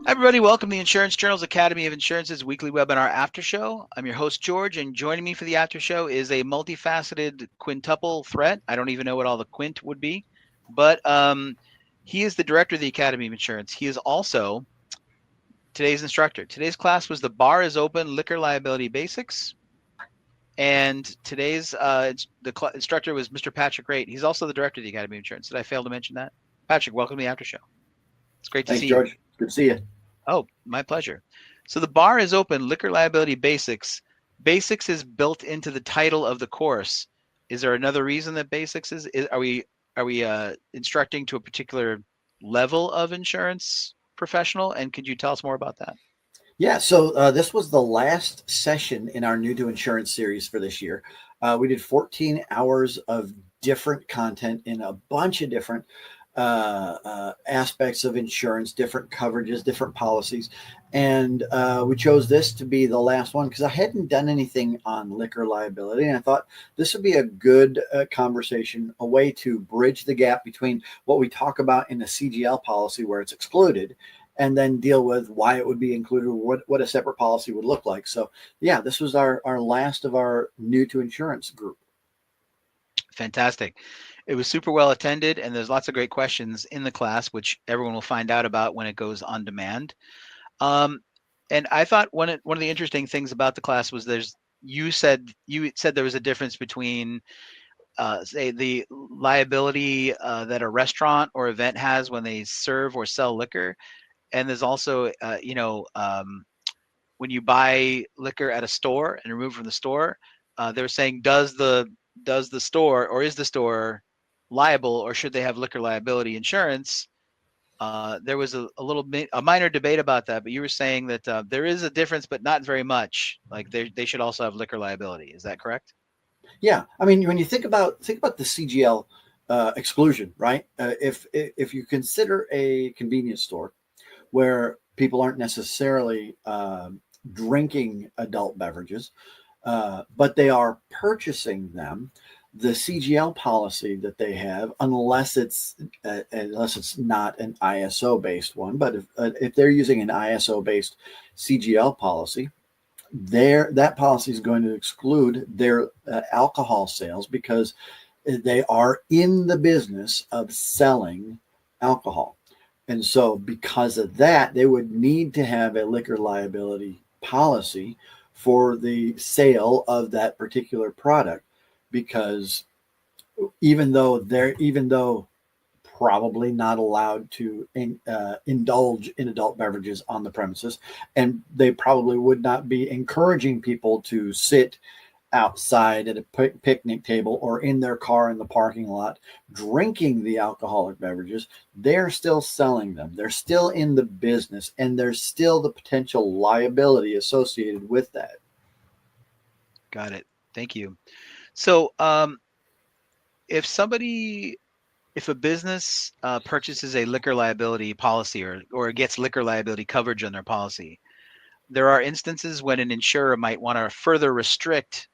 Everybody, welcome to the Insurance Journal's Academy of Insurance's weekly webinar Aftershow. I'm your host, George, and joining me for the Aftershow is a multifaceted quintuple threat. I don't even know what all the quint would be, but he is the director of the Academy of Insurance. He is also today's instructor. Today's class was The Bar is Open, Liquor Liability Basics. And today's instructor was Mr. Patrick Wraight. He's also the director of the Academy of Insurance. Did I fail to mention that? Patrick, welcome to the Aftershow. It's great to Thanks, see you. George. Good to see you. Oh, my pleasure. So the bar is open, liquor liability basics. Basics is built into the title of the course. Is there another reason that basics is are we instructing to a particular level of insurance professional? And could you tell us more about that? Yeah, so this was the last session in our New to Insurance series for this year. We did 14 hours of different content in a bunch of different aspects of insurance, different coverages, different policies. And we chose this to be the last one because I hadn't done anything on liquor liability. And I thought this would be a good conversation, a way to bridge the gap between what we talk about in the CGL policy where it's excluded and then deal with why it would be included, what a separate policy would look like. So yeah, this was our last of our New to Insurance group. Fantastic. It was super well attended, and there's lots of great questions in the class, which everyone will find out about when it goes on demand. And I thought one of the interesting things about the class was you said there was a difference between say the liability that a restaurant or event has when they serve or sell liquor, and there's also when you buy liquor at a store and remove from the store, they were saying does the store or is the store liable or should they have liquor liability insurance? There was a minor debate about that, but you were saying that there is a difference, but not very much. Like they should also have liquor liability. Is that correct? Yeah, I mean, when you think about the CGL exclusion, right? If you consider a convenience store where people aren't necessarily drinking adult beverages, but they are purchasing them, the CGL policy that they have, unless it's not an ISO based one, but if they're using an ISO based CGL policy, that policy is going to exclude their alcohol sales because they are in the business of selling alcohol. And so because of that, they would need to have a liquor liability policy for the sale of that particular product, because even though probably not allowed to indulge in adult beverages on the premises, and they probably would not be encouraging people to sit outside at a picnic table or in their car in the parking lot drinking the alcoholic beverages, they're still selling them. They're still in the business, and there's still the potential liability associated with that. Got it. Thank you. So if a business purchases a liquor liability policy or gets liquor liability coverage on their policy, there are instances when an insurer might want to further restrict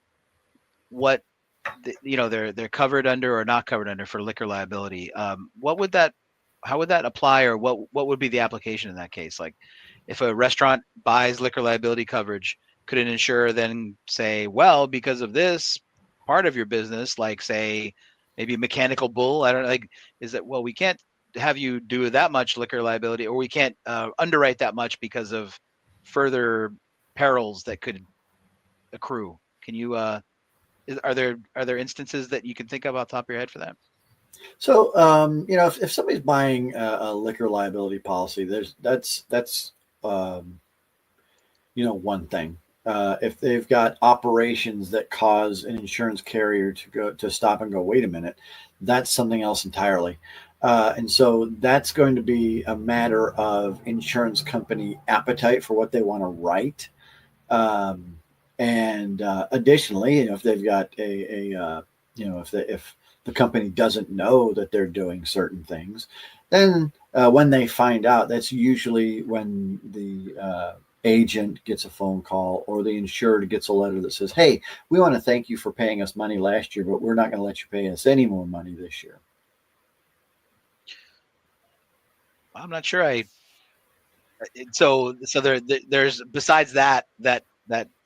what they're covered under or not covered under for liquor liability. How would that apply, or what would be the application in that case? Like if a restaurant buys liquor liability coverage, could an insurer then say, well, because of this part of your business, like say maybe a mechanical bull, I don't know, like is that, well, we can't have you do that much liquor liability, or we can't underwrite that much because of further perils that could accrue. Can you are there instances that you can think of off the top of your head for that? So, if somebody's buying a liquor liability policy, that's one thing. If they've got operations that cause an insurance carrier to stop and go, wait a minute, that's something else entirely. And so that's going to be a matter of insurance company appetite for what they want to write. And additionally, if they've got if the company doesn't know that they're doing certain things, then when they find out, that's usually when the agent gets a phone call or the insured gets a letter that says, hey, we want to thank you for paying us money last year, but we're not going to let you pay us any more money this year. I'm not sure I So there's besides that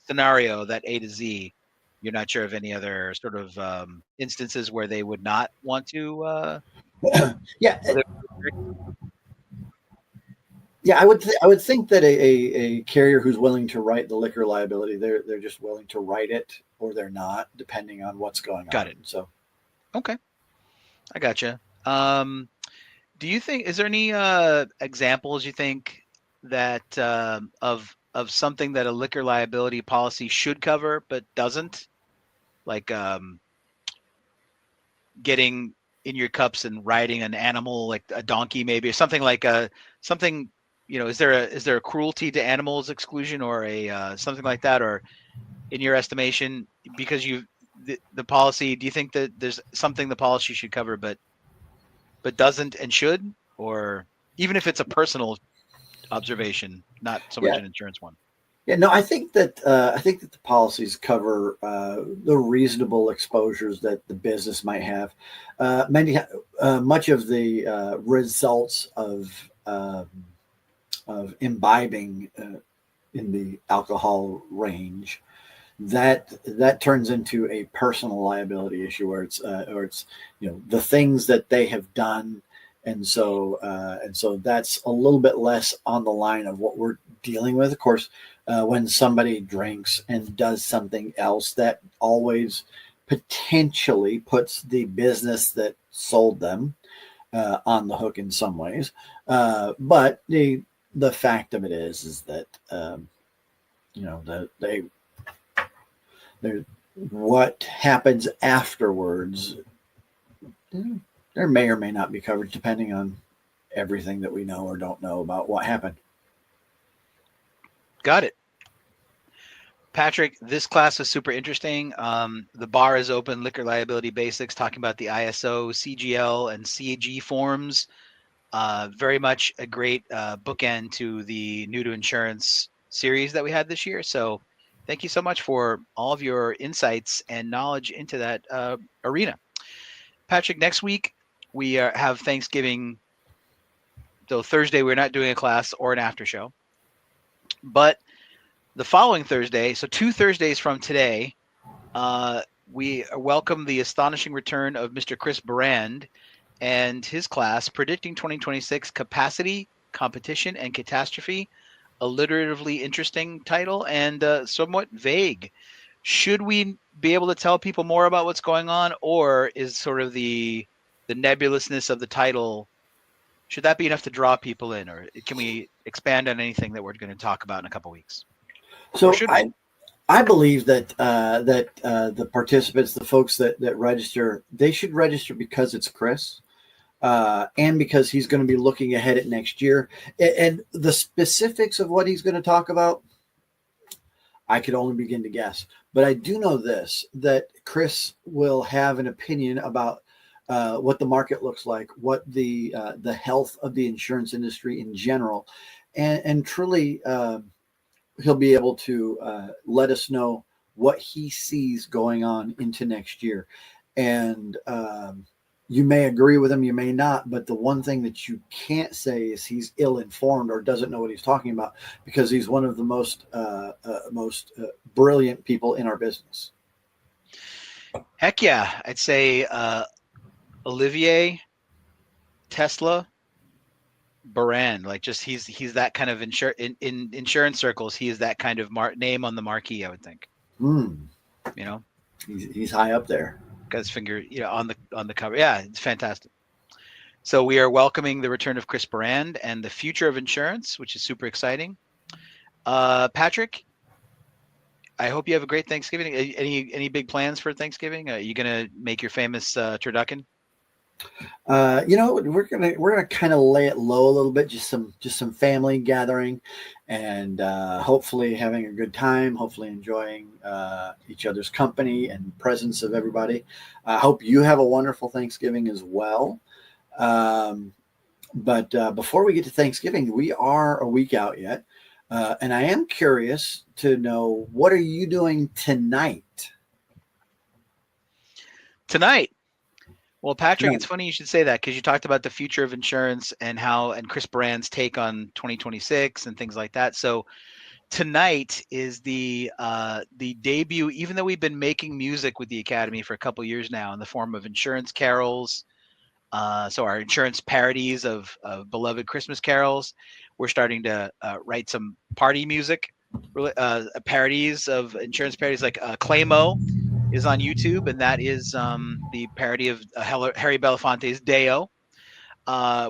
scenario, that A to Z, you're not sure of any other sort of instances where they would not want to. Yeah, Where they, yeah. I would think that a carrier who's willing to write the liquor liability, they're just willing to write it, or they're not, depending on what's going got on. it. So Okay, I gotcha. Do you think is there any examples you think that of something that a liquor liability policy should cover but doesn't, like getting in your cups and riding an animal like a donkey maybe, or something like a something, is there a cruelty to animals exclusion or a something like that, or in your estimation, because the policy, do you think that there's something the policy should cover but doesn't and should, or even if it's a personal observation, not so much yeah, an insurance one? yeah. No, I think that the policies cover the reasonable exposures that the business might have. Much of the results of imbibing in the alcohol range, that turns into a personal liability issue where it's the things that they have done, and so that's a little bit less on the line of what we're dealing with. Of course, when somebody drinks and does something else, that always potentially puts the business that sold them on the hook in some ways. But the fact of it is that that they what happens afterwards, there may or may not be coverage depending on everything that we know or don't know about what happened. Got it. Patrick, this class was super interesting. The bar is open, liquor liability basics, talking about the ISO, CGL, and CAG forms. Very much a great bookend to the New to Insurance series that we had this year. So thank you so much for all of your insights and knowledge into that arena. Patrick, next week we have Thanksgiving. So Thursday, we're not doing a class or an after show. But the following Thursday, so 2 Thursdays from today, we welcome the astonishing return of Mr. Chris Brand and his class, Predicting 2026 Capacity, Competition, and Catastrophe. Alliteratively interesting title and somewhat vague. Should we be able to tell people more about what's going on, or is sort of the nebulousness of the title, should that be enough to draw people in, or can we expand on anything that we're going to talk about in a couple weeks? Or So should we? I believe that the participants, the folks that register, they should register because it's Chris, and because he's going to be looking ahead at next year, and the specifics of what he's going to talk about, I could only begin to guess. But I do know this, that Chris will have an opinion about what the market looks like, what the health of the insurance industry in general, and truly. He'll be able to let us know what he sees going on into next year. And you may agree with him, you may not, but the one thing that you can't say is he's ill-informed or doesn't know what he's talking about, because he's one of the most brilliant people in our business. Heck yeah. I'd say Olivier Tesla Baran, like just he's that kind of in insurance circles. He is that kind of name on the marquee, I would think. Mm, You know, he's high up there. got his finger, on the cover. Yeah, it's fantastic. So we are welcoming the return of Chris Brand and the future of insurance, which is super exciting. Patrick, I hope you have a great Thanksgiving. Any big plans for Thanksgiving? Are you gonna make your famous turducken? We're gonna kind of lay it low a little bit, just some family gathering, and hopefully having a good time, hopefully enjoying each other's company and presence of everybody. I hope you have a wonderful Thanksgiving as well. But before we get to Thanksgiving, we are a week out yet, and I am curious to know, what are you doing tonight? Tonight, Well, Patrick, No, it's funny you should say that because you talked about the future of insurance and how and Chris Brand's take on 2026 and things like that. So tonight is the debut. Even though we've been making music with the Academy for a couple years now in the form of insurance carols, so our insurance parodies of beloved Christmas carols, we're starting to write some party music, parodies of insurance parodies like Claymo is on YouTube, and that is the parody of Harry Belafonte's Deo,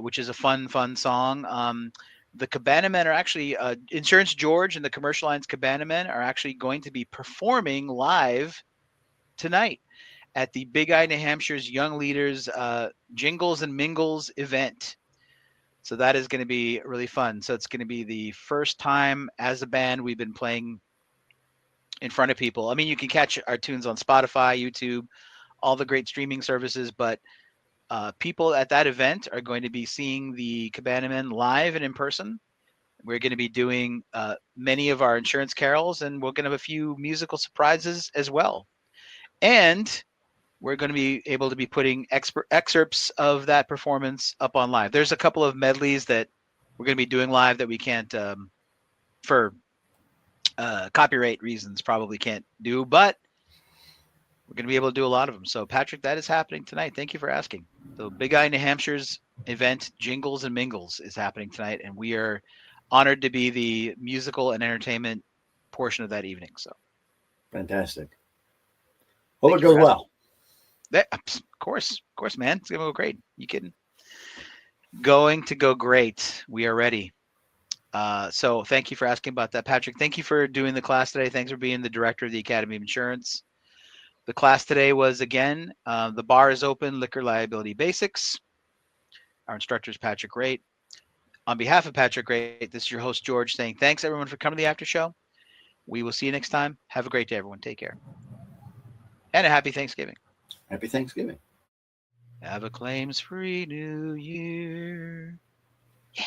which is a fun song. The Cabana Men are actually Insurance George and the Commercial Lines Cabana Men are actually going to be performing live tonight at the Big Eye, New Hampshire's Young Leaders Jingles and Mingles event. So that is going to be really fun. So it's going to be the first time as a band we've been playing in front of people. I mean, you can catch our tunes on Spotify, YouTube, all the great streaming services, but people at that event are going to be seeing the Cabana Men live and in person. We're going to be doing many of our insurance carols, and we're going to have a few musical surprises as well. And we're going to be able to be putting excerpts of that performance up on live. There's a couple of medleys that we're going to be doing live that we can't, for copyright reasons, probably can't do, but we're going to be able to do a lot of them. So, Patrick, that is happening tonight. Thank you for asking. So, Big Eye, New Hampshire's event, Jingles and Mingles, is happening tonight, and we are honored to be the musical and entertainment portion of that evening. So, fantastic. Hope thank it you for goes asking. well. Of course, man. It's going to go great. You kidding? Going to go great. We are ready. So, thank you for asking about that, Patrick. Thank you for doing the class today. Thanks for being the director of the Academy of Insurance. The class today was, again, the bar is open, liquor liability basics. Our instructor is Patrick Wraight. On behalf of Patrick Wraight, this is your host, George, saying thanks, everyone, for coming to the after show. We will see you next time. Have a great day, everyone. Take care. And a happy Thanksgiving. Happy Thanksgiving. Have a claims-free New Year. Yeah.